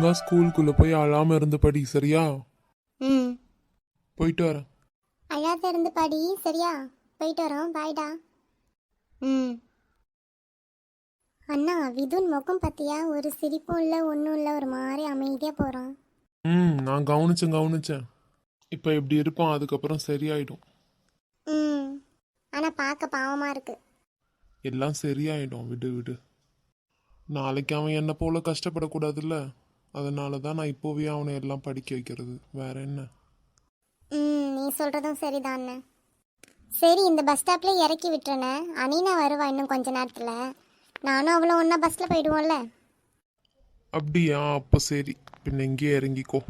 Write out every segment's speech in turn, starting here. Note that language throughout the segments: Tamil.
ஒழுங்கா ஸ்கூலுக்குள்ள போய் அழாம இருந்து படி, சரியா? ம். போயிட்டு வரேன். அழாத இருந்து பாடி, சரியா? போயிட்டு வரோம், பாய்டா. ம். அண்ணா, விதுன் முகம் பத்தியா? ஒரு சிரிப்பும் இல்லை, ஒன்றும் இல்லை, ஒரு மாதிரி அமைதியாக போகிறான். நான் கவனிச்சேன். இப்போ இப்படி இருப்பான், அதுக்கப்புறம் சரியாயிடும். ம். ஆனால் பார்க்க பாவமாக இருக்கு. எல்லாம் சரியாயிடும், விடு விடு. நாளைக்கு அவன் என்ன போல கஷ்டப்படக்கூடாதுல்ல, அதனால தான் நான் இப்போவே அவனை எல்லாம் படிக்க வைக்கிறது. வேற என்ன? நீ சொல்கிறதும் சரிதான் அண்ணன். சரி, இந்த பஸ் ஸ்டாப்லேயே இறக்கி விட்டுறேனே. அனீனா வருவா இன்னும் கொஞ்ச நேரத்தில். நானும் அவ்வளோ ஒன்றா பஸ்ஸில் போயிடுவோம்ல. அப்படியா? அப்போ சரி, பின்ன இங்கேயே இறங்கிக்கோ.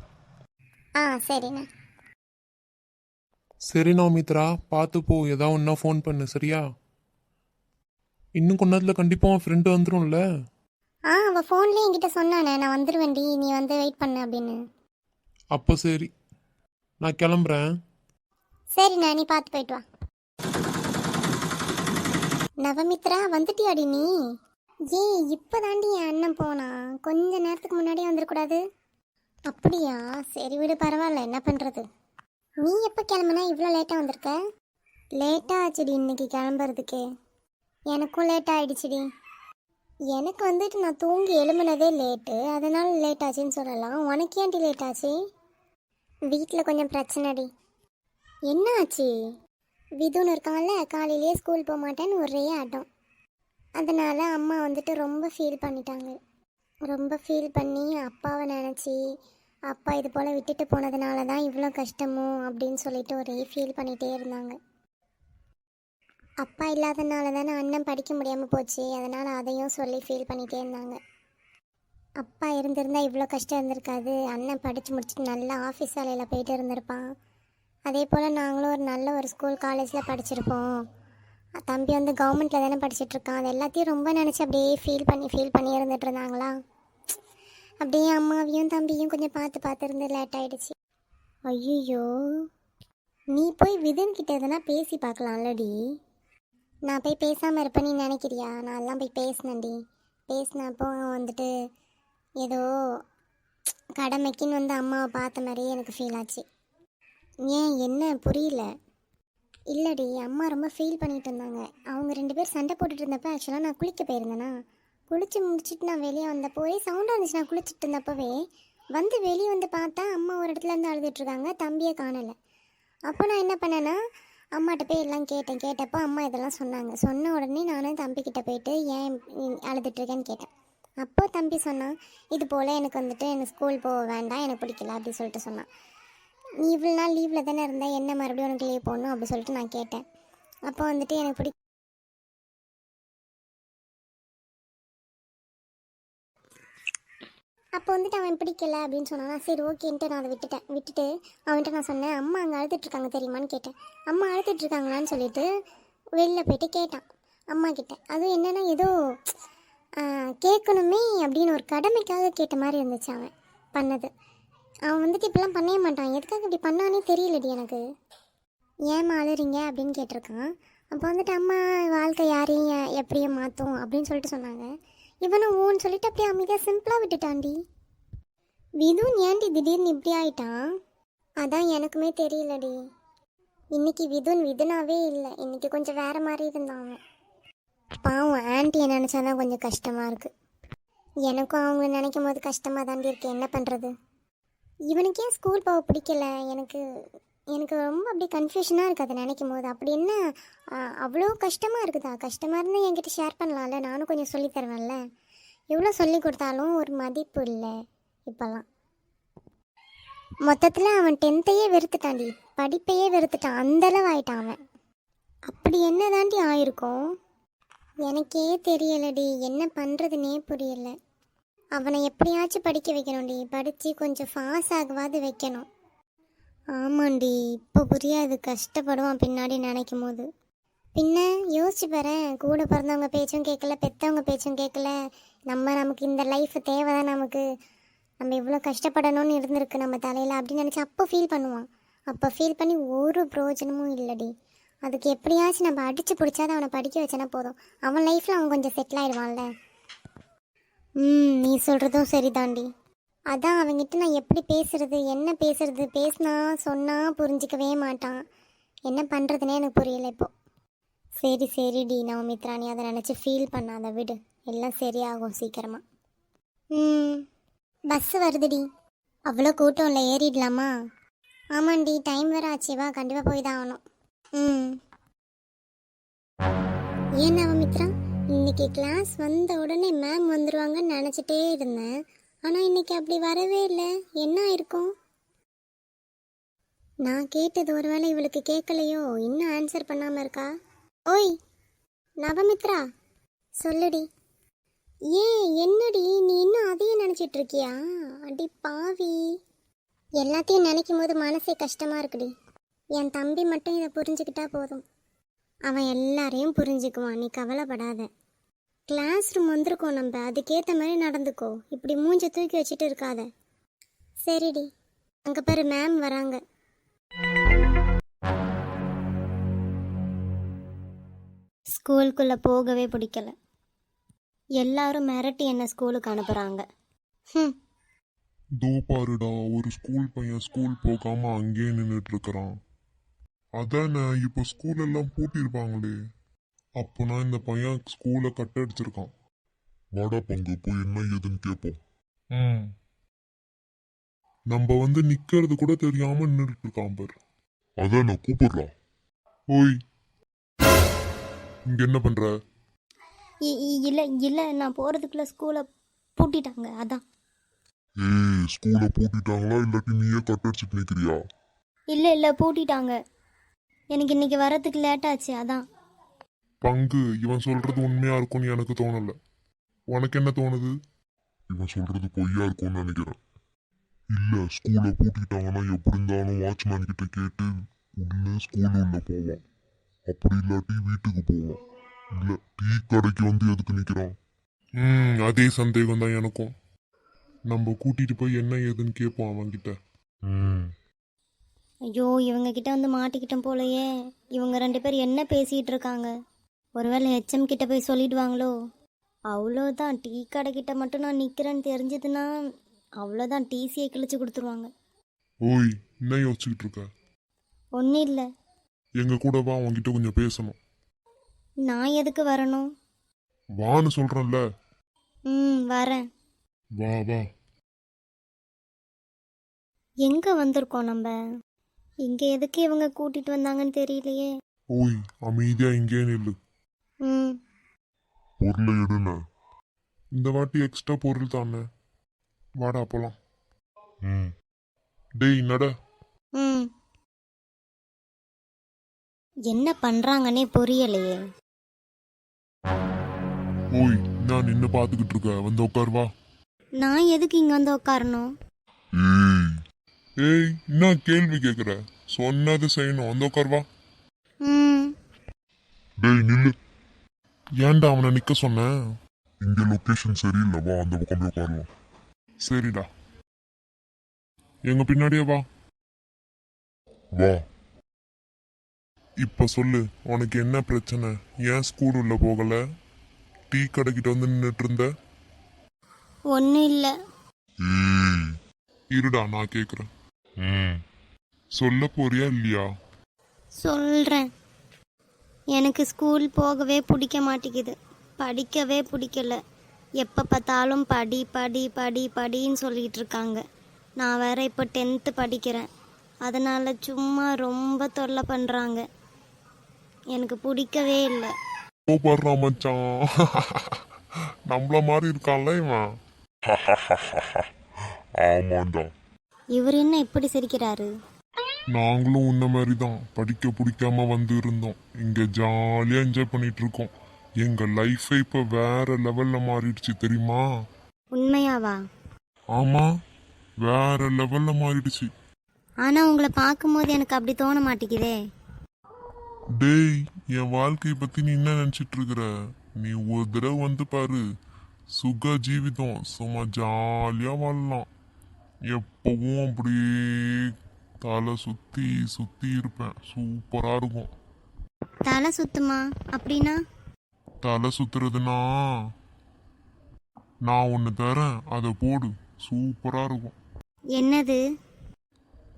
ஆ, சரிண்ணே. சரி நவமித்ரா, பார்த்து போ. ஏதாவது ஒன்றா ஃபோன் பண்ணு, சரியா? இன்னும் கொஞ்ச நேரத்தில் கண்டிப்பாக உன் ஃப்ரெண்டு வந்துடும்ல. அவள் ஃபோன்லேயே என்கிட்ட சொன்னானே, நான் வந்துடுவேன்டி, நீ வந்து வெயிட் பண்ணு அப்படின்னு. அப்போ சரி, நான் கிளம்புறேன். சரிண்ணே, நீ பார்த்து போயிட்டு வா. நவமித்ரா, வந்துட்டியாடி நீ? இப்போ தாண்டி என் அண்ணன் போனா, கொஞ்ச நேரத்துக்கு முன்னாடியே வந்துடக்கூடாது? அப்படியா? சரி விடு, பரவாயில்ல, என்ன பண்ணுறது. நீ எப்போ கிளம்புனா இவ்வளோ லேட்டாக வந்திருக்க? லேட்டாக ஆச்சுடி இன்னைக்கு கிளம்புறதுக்கே. எனக்கும் லேட் ஆகிடுச்சிடி. எனக்கு வந்துட்டு நான் தூங்கி எழும்புனதே லேட்டு, அதனால லேட் ஆச்சுன்னு சொல்லலாம். உனக்கு ஏன்டி லேட் ஆச்சு? வீட்டில் கொஞ்சம் பிரச்சனைடி. என்ன ஆச்சு? விதுன்னு இருக்கான்ல, காலையிலேயே ஸ்கூல் போக மாட்டேன்னு ஒரே ஆட்டம். அதனால் அம்மா வந்துட்டு ரொம்ப ஃபீல் பண்ணிட்டாங்க. ரொம்ப ஃபீல் பண்ணி அப்பாவை நினச்சி, அப்பா இது போல் விட்டுட்டு போனதுனால தான் இவ்வளோ கஷ்டமோ அப்படின்னு சொல்லிட்டு ஒரே ஃபீல் பண்ணிகிட்டே இருந்தாங்க. அப்பா இல்லாதனால தானே அண்ணன் படிக்க முடியாமல் போச்சு, அதனால் அதையும் சொல்லி ஃபீல் பண்ணிகிட்டே இருந்தாங்க. அப்பா இருந்திருந்தா இவ்வளோ கஷ்டம் இருந்திருக்காது. அண்ணன் படித்து முடிச்சுட்டு நல்லா ஆஃபீஸ் வேலையில் போயிட்டு இருந்திருப்பான். அதே போல் நாங்களும் ஒரு நல்ல ஒரு ஸ்கூல் காலேஜில் படிச்சிருப்போம். தம்பி வந்து கவர்மெண்ட்டில் தானே படிச்சிட்ருக்கான். அது எல்லாத்தையும் ரொம்ப நினச்சி அப்படியே ஃபீல் பண்ணி இருந்துட்டு இருந்தாங்களா. அப்படியே அம்மாவையும் தம்பியும் கொஞ்சம் பார்த்து இருந்து லேட் ஆகிடுச்சு. ஐயோ, நீ போய் விதன்கிட்ட எதனா பேசி பார்க்கலாம்லடி. நான் போய் பேசாமல் இருப்பேன் நீ நினைக்கிறியா? நான் எல்லாம் போய் பேசினேன்டி. பேசினப்போ வந்துட்டு ஏதோ கடமைக்குன்னு வந்து அம்மாவை பார்த்த மாதிரியே எனக்கு ஃபீல் ஆச்சு. ஏன், என்ன புரியல? இல்லடி, அம்மா ரொம்ப ஃபீல் பண்ணிட்டு இருந்தாங்க. அவங்க 2 பேர் சண்டை போட்டுட்டு இருந்தப்போ ஆக்சுவலாக நான் குளிக்க போயிருந்தேனா, குளித்து முடிச்சுட்டு நான் வெளியே வந்தப்போ ஒரே சவுண்டாக இருந்துச்சு. நான் குளிச்சுட்டு இருந்தப்போவே வந்து வெளியே வந்து பார்த்தா அம்மா ஒரு இடத்துல இருந்து அழுதுட்ருக்காங்க, தம்பியை காணலை. அப்போ நான் என்ன பண்ணேன்னா, அம்மாட்ட போய் எல்லாம் கேட்டப்போ அம்மா இதெல்லாம் சொன்னாங்க. சொன்ன உடனே நானும் தம்பிக்கிட்ட போயிட்டு ஏன் அழுதுட்ருக்கேன்னு கேட்டேன். அப்போது தம்பி சொன்னான், இது போல் எனக்கு வந்துட்டு எனக்கு ஸ்கூல் போக வேண்டாம், எனக்கு பிடிக்கல அப்படி சொல்லிட்டு சொன்னான். நீ இவ்வளோ நாள் லீவில் தானே இருந்தால், என்ன மறுபடியும் உனக்கு லீவ் போடணும் அப்படி சொல்லிட்டு நான் கேட்டேன். அப்போ வந்துட்டு எனக்கு அப்போ வந்துட்டு அவன் பிடிக்கல அப்படின்னு சொன்னான். சரி ஓகேன்ட்டு நான் அதை விட்டுட்டு அவன்கிட்ட நான் சொன்னேன், அம்மா அங்கே அழுதுட்ருக்காங்க தெரியுமான்னு கேட்டேன். அம்மா அழுதுட்ருக்காங்களான்னு சொல்லிட்டு வெளியில் போயிட்டு கேட்டான் அம்மா கிட்ட. அதுவும் என்னென்னா ஏதோ கேட்கணுமே அப்படின்னு ஒரு கடமைக்காக கேட்ட மாதிரி இருந்துச்சு அவன் பண்ணது. அவன் வந்துட்டு இப்படிலாம் பண்ணவே மாட்டான். எதுக்காக இப்படி பண்ணானே தெரியலடி எனக்கு. ஏம்மா அழுறீங்க அப்படின்னு கேட்டிருக்கான். அப்போ வந்துட்டு அம்மா வாழ்க்கை யாரையும் எப்படியும் மாற்றும் அப்படின்னு சொல்லிட்டு சொன்னாங்க. இவனும் ஊன்னு சொல்லிட்டு அப்படியே அமைதியாக சிம்பிளாக விட்டுட்டான்டி. விதுன் ஏன்டி திடீர்னு இப்படி ஆயிட்டான்? அதான் எனக்குமே தெரியலடி. இன்னைக்கு விதுனாவே இல்லை, இன்னைக்கு கொஞ்சம் வேற மாதிரி இருந்தான் அவன். பாவம், ஆன்ட்டியை நினச்சாதான் கொஞ்சம் கஷ்டமாக இருக்குது. எனக்கும் அவங்க நினைக்கும் போது கஷ்டமாக தாண்டி இருக்கு. என்ன பண்ணுறது? இவனுக்கு ஏன் ஸ்கூல் போக பிடிக்கல? எனக்கு ரொம்ப அப்படியே கன்ஃபியூஷனாக இருக்குது அதை நினைக்கும் போது. அப்படி என்ன அவ்வளோ கஷ்டமாக இருக்குதா? கஷ்டமாக இருந்தால் என்கிட்ட ஷேர் பண்ணலாம்ல, நானும் கொஞ்சம் சொல்லி தருவேன்ல. எவ்வளோ சொல்லி கொடுத்தாலும் ஒரு மதிப்பு இல்லை இப்போல்லாம். மொத்தத்தில் அவன் 10th வெறுத்துட்டான்டி, படிப்பையே வெறுத்துட்டான், அந்தளவு ஆயிட்டான் அவன். அப்படி என்ன தாண்டி ஆயிருக்கும்? எனக்கே தெரியலடி, என்ன பண்ணுறதுனே புரியலை. அவனை எப்படியாச்சும் படிக்க வைக்கணும்டி, படித்து கொஞ்சம் பாஸ் ஆகவாது வைக்கணும். ஆமாண்டி, இப்போ புரியாது, கஷ்டப்படுவான் பின்னாடி நினைக்கும் போது. பின்ன யோசிச்சு பாரேன், கூட பிறந்தவங்க பேச்சும் கேட்கல, பெற்றவங்க பேச்சும் கேட்கல. நமக்கு இந்த லைஃப் தேவைதான் நமக்கு, நம்ம இவ்வளோ கஷ்டப்படணும்னு இருந்திருக்கு நம்ம தலையில் அப்படின்னு நினச்சி அப்போ ஃபீல் பண்ணுவான். அப்போ ஃபீல் பண்ணி ஒரு பிரயோஜனமும் இல்லடி. அதுக்கு எப்படியாச்சும் நம்ம அடித்து பிடிச்சாதான் அவனை படிக்க வச்சனா போதும். அவன் லைஃப்பில் அவன் கொஞ்சம் செட்டில் ஆகிடுவான்ல. நீ சொல்கிறதும் சரிதாண்டி. அதான் அவங்கிட்ட நான் எப்படி பேசுறது, என்ன பேசுறது, பேசினா சொன்னா புரிஞ்சிக்கவே மாட்டான். என்ன பண்ணுறதுனே எனக்கு புரியல இப்போ. சரி சரிடி நவமித்ரா, நீ அதை நினச்சி ஃபீல் பண்ணாத, விடு, எல்லாம் சரியாகும் சீக்கிரமா. பஸ்ஸு வருதுடி. அவ்வளோ கூட்டம் இல்லை, ஏறிடலாமா? ஆமாண்டி, டைம் வேறு ஆச்சுவா, கண்டிப்பாக போய் தான் ஆகணும். ம். ஏன் நவமித்ரா, இன்னைக்கு கிளாஸ் வந்த உடனே மேம் வந்துடுவாங்கன்னு நினச்சிட்டே இருந்தேன். ஆனால் இன்னைக்கு அப்படி வரவே இல்லை. என்ன இருக்கும்? நான் கேட்டது ஒருவேளை இவளுக்கு கேட்கலையோ? இன்னும் ஆன்சர் பண்ணாமல் இருக்கா? ஓய் நவமித்ரா, சொல்லுடி. ஏன் என்னடி, நீ இன்னும் அதையே நினச்சிட்டு இருக்கியா? அடி பாவி, எல்லாத்தையும் நினைக்கும் போது மனசே கஷ்டமாக இருக்குடி. என் தம்பி மட்டும் இதை புரிஞ்சுக்கிட்டா போதும். அவன் எல்லாரையும் புரிஞ்சுக்குவான், நீ கவலைப்படாத. கிளாஸ் ரூம் வந்திருக்கோம் நம்ம, அதுக்கேற்ற மாதிரி நடந்துக்கோ. இப்படி மூஞ்ச தூக்கி வச்சுட்டு இருக்காத. சரிடி. அங்கே பாரு, மேம் வராங்க. ஸ்கூலுக்குள்ளே போகவே பிடிக்கல. எல்லாரும் மிரட்டி என்ன ஸ்கூலுக்கு அனுப்புகிறாங்க. தோ பாருடா, ஒரு ஸ்கூல் பையன் ஸ்கூல் போகாம அங்கேயே நின்றுட்டு இருக்கிறான். அதானே இப்போ ஸ்கூல் எல்லாம் பூட்டியிருப்பாங்களே, அப்போனா இந்த பையன் ஸ்கூலை கட் அடிச்சிருக்கான். வாடா பங்கு, போய் என்ன ஏதுன்னு கேட்போம். நம்ம வந்து நிக்கிறது கூட தெரியாம நின்றுட்டு இருக்கான் பாரு. அதான் நான் கூப்பிடுறான். ஓய், இங்க என்ன பண்ற? இல்லை இல்லை, நான் போகிறதுக்குள்ளே ஸ்கூலை பூட்டிட்டாங்க, அதான். ஏய், ஸ்கூலை பூட்டிட்டாங்களா இல்லாட்டி நீயே கட் அடிச்சுட்டு நிக்கிறியா? இல்லை இல்லை, பூட்டிட்டாங்க. எனக்கு இன்னைக்கு வரதுக்கு லேட் ஆச்சு, அதான். பங்கு, இவன் சொல்றது உண்மையா இருக்கும்னு எனக்கு தோணல. உனக்கு என்ன தோணுது? இவன் சொல்றது பொய்யா இருக்கும்னு நினைக்கிறேன். இல்ல, ஸ்கூலை பூட்டிட்டாங்கன்னா எப்படி இருந்தாலும் வாட்ச்மேன் கிட்ட கேட்டு உள்ள ஸ்கூல் உள்ள போவான். அப்படி இல்லாட்டி வீட்டுக்கு போவான். இல்ல டீ கடைக்கு வந்து எதுக்கு நிக்கிறான்? அதே சந்தேகம் தான் எனக்கும். நம்ம கூட்டிட்டு போய் என்ன ஏதுன்னு கேட்போம் அவன்கிட்ட. ஐயோ, இவங்க கிட்ட வந்து மாட்டிக்கிட்டோம் போலயே. இவங்க 2 பேர் என்ன பேசிகிட்டு இருக்காங்க? ஒருவேளை ஹெச்எம் கிட்ட போய் சொல்லிடுவாங்களோ? அவ்வளோதான், டீ கடை கிட்ட மட்டும் நான் நிற்கிறேன்னு தெரிஞ்சதுன்னா அவ்வளோதான், டிசியை கிழிச்சு கொடுத்துருவாங்க. ஓய், என்ன யோசிச்சுக்கிட்டு இருக்க? ஒன்றும் இல்லை. எங்க கூட வா, உன்கிட்ட கொஞ்சம் பேசணும். நான் எதுக்கு வரணும்? வான்னு சொல்றேன்ல. வரேன். வா வா. எங்கே வந்திருக்கோம் நம்ம? இங்கே எதுக்கு இவங்க கூட்டிகிட்டு வந்தாங்கன்னு தெரியலையே. ஓய், அமைதியா இங்கே நில்லு. பொருளை எடுன. இந்த வாட்டி எக்ஸ்ட்ரா பொருள் தானே. வாடா போலாம். டேய் நட. என்ன பண்றாங்கன்னே புரியலையே. ஓய், நான் நின்னு பாத்துக்கிட்டு இருக்க, வந்து உட்கார் வா. நான் எதுக்கு இங்க வந்து உட்காரணும்? ஏய், என்ன கேள்வி கேக்குற? சொன்னது செய்யணும், வந்து உட்கார் வா. டேய் நில்லு. ஏன்டா அவனை நிக்க சொன்ன? இங்க லொகேஷன் சரியில்லை, வா அந்த பக்கம் போய் உட்காருவோம். சரிடா, எங்க பின்னாடியே வா. வா. இப்ப சொல்லு, உனக்கு என்ன பிரச்சனை? ஏன் ஸ்கூல் உள்ள போகல? டீ கடைக்கிட்ட வந்து நின்றுட்டு இருந்த. ஒன்னும் இல்ல. இருடா, நான் கேக்குறேன். சொல்ல போறியா இல்லையா? சொல்றேன். எனக்கு ஸ்கூல் போகவே பிடிக்க மாட்டேங்குது, படிக்கவே பிடிக்கல. எப்போ பார்த்தாலும் படி படி படி படின்னு சொல்லிட்டு இருக்காங்க. நான் வேற இப்போ 10th படிக்கிறேன், அதனால சும்மா ரொம்ப தொல்லை பண்ணுறாங்க. எனக்கு பிடிக்கவே இல்லை. போடுறா மச்சான், நம்மள மாதிரி இருக்கான்ல இவன். ஆமாண்டா. இவர் என்ன இப்படி சிரிக்கிறாரு? நாங்களும் உன்ன மாதிரி தான் படிக்க பிடிக்காம வந்து இருந்தோம். இங்க ஜாலியா என்ஜாய் பண்ணிட்டு இருக்கோம். எங்க லைஃபே இப்ப வேற லெவல்ல மாறிடுச்சு தெரியுமா? உண்மையாவா? ஆமா, வேற லெவல்ல மாறிடுச்சு. ஆனா உங்களை பார்க்கும்போது எனக்கு அப்படி தோண மாட்டேங்குதே. டேய், என் வாழ்க்கையை பத்தி நீ என்ன நினைச்சிட்டு இருக்கிற? நீ ஒரு தடவை வந்து பாரு, சுக ஜீவிதம், சும்மா ஜாலியா வாழலாம். எப்பவும் அப்படியே தலை சுத்தி சுத்தி இருப்பேன், சூப்பரா இருக்கும். தலை சுத்துமா? அப்படின்னா? தலை சுத்துறதுனா நான் ஒன்று தரேன், அதை போடு, சூப்பரா இருக்கும். என்னது?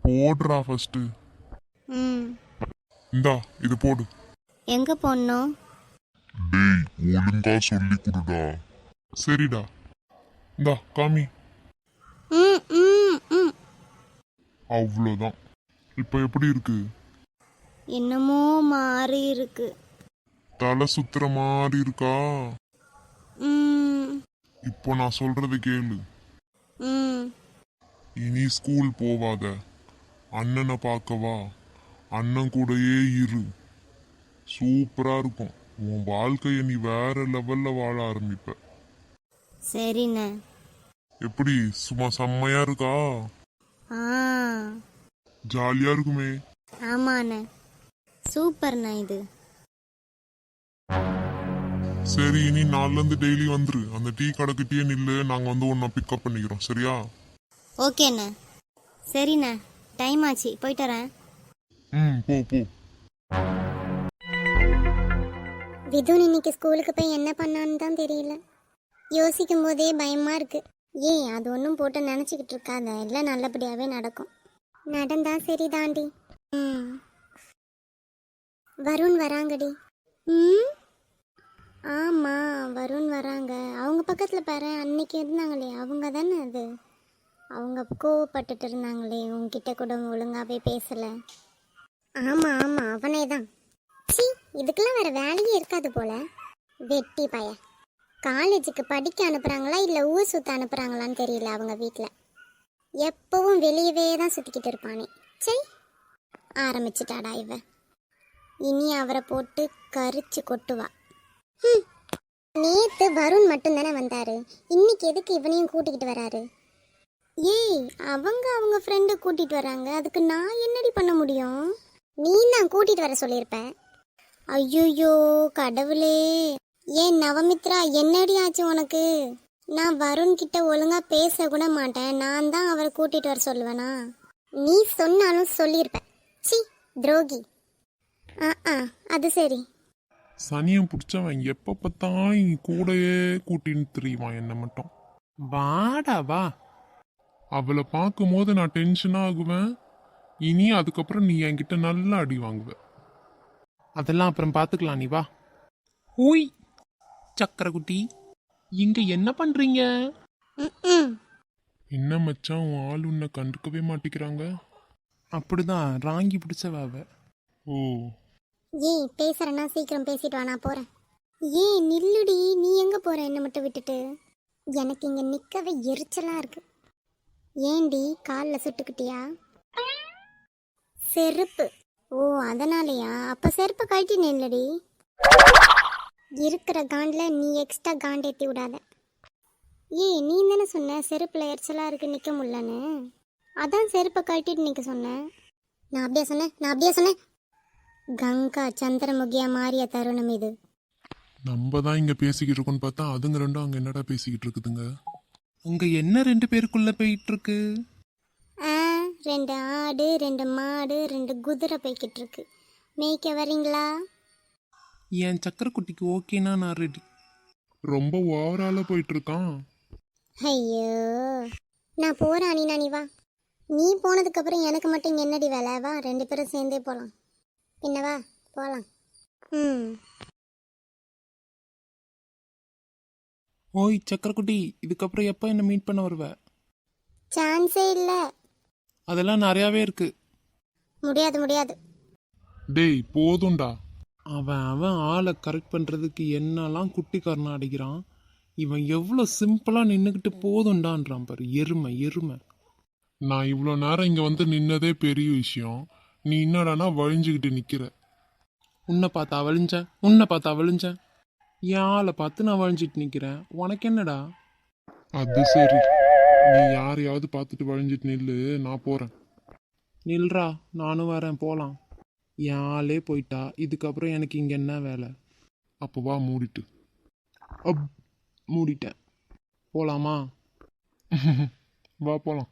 போடுறா ஃபர்ஸ்ட். ம். இந்தா இது போடு. எங்க போடணும்? டேய் ஒழுங்கா சொல்லி கொடுடா. சரிடா. இந்தா காமி. ம் ம் ம். அவ்வளோதான். இப்போ எப்படி இருக்கு? என்னமோ மாறி இருக்கு. தலை சுத்துற மாதிரி இருக்கா? ம் இப்போ நான் சொல்றது கேளு. ம். இனி ஸ்கூல் போவாத. அண்ணனை பார்க்கவா, அண்ணன் கூடயே இரு. சூப்பரா இருக்கும். உன் வாழ்க்கைய நீ வேற லெவல்ல வாழ ஆரம்பிப்ப. சரிண்ணே. எப்படி சும்மா செம்மையா இருக்கா? ஆ ஜாலியா இருக்குமே. ஆமாண்ணே, சூப்பர்ண்ணா இது. சரி இனி நாள்ல இருந்து டெய்லி வந்துரு. அந்த டீ கடைக்கிட்டே நில்லு, நாங்க வந்து உன்னை பிக்கப் பண்ணிக்கிறோம். சரியா? ஓகேண்ணே. சரிண்ணே, டைம் ஆச்சு, போயிட்டு வரேன். போ போ. விதுன் இன்னைக்கு ஸ்கூலுக்கு போய் என்ன பண்ணான்னு தான் தெரியல. யோசிக்கும் போதே பயமா இருக்கு. ஏய், அது ஒன்றும் போட்டு நினச்சிக்கிட்டு இருக்காத, எல்லாம் நல்லபடியாகவே நடக்கும். நடந்தா சரி தாண்டி. ம். வருண் வராங்கடி. ம். ஆமாம், வருண் வராங்க. அவங்க பக்கத்தில் பாரு, அன்னைக்கு இருந்தாங்களே அவங்க தானே அது. அவங்க கோவப்பட்டுட்டு இருந்தாங்களே, உங்ககிட்ட கூட ஒழுங்காகவே பேசலை. ஆமாம் ஆமாம், அவனே தான். சி, இதுக்கெல்லாம் வேற வேலையே இருக்காது போல. வெட்டி பைய. காலேஜுக்கு படிக்க அனுப்புகிறாங்களா இல்லை ஊர் சுற்ற அனுப்புகிறாங்களான்னு தெரியல அவங்க வீட்டில். எப்பவும் வெளியவே தான் சுற்றிக்கிட்டு இருப்பானே. சரி, ஆரம்பிச்சிட்டாடா இவ. இனி அவரை போட்டு கரிச்சு கொட்டுவா. நேத்து வருண் மட்டும்தானே வந்தாரு, இன்னைக்கு எதுக்கு இவனையும் கூட்டிக்கிட்டு வராரு? ஏய், அவங்க ஃப்ரெண்டு கூட்டிட்டு வராங்க, அதுக்கு நான் என்னடி பண்ண முடியும்? நீ தான் கூட்டிட்டு வர சொல்லியிருப்ப. ஐயோ கடவுளே. ஏன் நவமித்ரா, என்னடி ஆச்சு உனக்கு? நான் வருண் கிட்ட ஒழுங்கா பேச கூட மாட்டேன், நான் தான் அவரை கூட்டிட்டு வர சொல்லுவேனா? நீ சொன்னாலும் சொல்லியிருப்ப. சி, துரோகி. அது சரி. சனியம் பிடிச்சவன் எப்ப பார்த்தாலும் கூடயே கூட்டின்னு திரிவான் என்ன மட்டும். வாடா வா. அவளை பார்க்கும் போது நான் டென்ஷனா ஆகுவேன். இனி அதுக்கப்புறம் நீ என்கிட்ட நல்லா அடி வாங்குவ. அதெல்லாம் அப்புறம் பார்த்துக்கலாம், நீ வா. ஓய் சக்கரக்குட்டி, இங்க என்ன பண்றீங்க? என்ன மச்சான், உன் ஆள் உன்னை கண்டுக்கவே மாட்டேங்கிறாங்க. அப்படிதான், ராங்கி பிடிச்சவ அவ. ஓ, ஏய், பேசுறேன்னா சீக்கிரம் பேசிட்டு வா, நான் போறேன். ஏய் நில்லுடி, நீ எங்க போற என்னை மட்டும் விட்டுட்டு? எனக்கு இங்க நிக்கவே எரிச்சலா இருக்கு. ஏண்டி, காலில் சுட்டுக்கிட்டியா? செருப்பு. ஓ அதனாலயா? அப்ப செருப்பு கழட்டி நில்லடி. இருக்கிற காண்டில் நீ எக்ஸ்ட்ரா காண்ட் ஏற்றி விடாத. ஏய், நீ தானே சொன்ன செருப்புல எரிச்சலா இருக்கு நிக்க முடியலன்னு. அதான் செருப்பை கழட்டிட்டு நிக்க சொன்னேன். நான் அப்படியே சொன்னேன். கங்கா சந்திரமுகியா மாறிய தருணம் இது. நம்ம தான் இங்க பேசிக்கிட்டு இருக்கோம்னு பார்த்தா அதுங்க ரெண்டும் அங்க என்னடா பேசிக்கிட்டு இருக்குதுங்க. அங்க என்ன 2 பேருக்குள்ள போயிட்டு இருக்கு? 2 ஆடு 2 மாடு 2 குதிரை போய்கிட்டு இருக்கு. மேய்க்க வரீங்களா? என் சக்கரக்குட்டிக்கு ஓகேனா நான் ரெடி. ரொம்ப ஓவரால போயிட்டு இருக்கான். ஐயோ, நான் போறேன் அனி, நீ வா. நீ போனதுக்கு அப்புறம் எனக்கு மட்டும் இங்க என்னடி வேலை? வா, 2 பேரும் சேர்ந்தே போலாம். பின்னவா போலாம். ஓய் சக்கரக்குட்டி, இதுக்கப்புறம் எப்போ என்ன மீட் பண்ண வருவ? சான்ஸே இல்ல. அதெல்லாம் நிறையாவே இருக்கு. முடியாது. டேய் போதும்டா. அவன் ஆளை கரெக்ட் பண்றதுக்கு என்னெல்லாம் குட்டிக்காரனா அடிக்கிறான். இவன் எவ்வளோ சிம்பிளா நின்றுக்கிட்டு போதும்டான்றான் பாரு. எருமை. நான் இவ்வளோ நேரம் இங்க வந்து நின்னதே பெரிய விஷயம். நீ என்னடானா வழிஞ்சுக்கிட்டு நிக்கிற. உன்னை பார்த்தா வழிஞ்சேன். என் ஆளை பார்த்து நான் வழிஞ்சிட்டு நிற்கிறேன். உனக்கு என்னடா? அது சரி, நீ யாரையாவது பார்த்துட்டு வழிஞ்சிட்டு நில்லு, நான் போறேன். நில்றா, நானும் வரேன், போகலாம். என் ஆளே போயிட்டா, இதுக்கப்புறம் எனக்கு இங்கே என்ன வேலை? அப்போ வா மூடிட்டு. மூடிட்டேன். போகலாமா? வா போலாம்.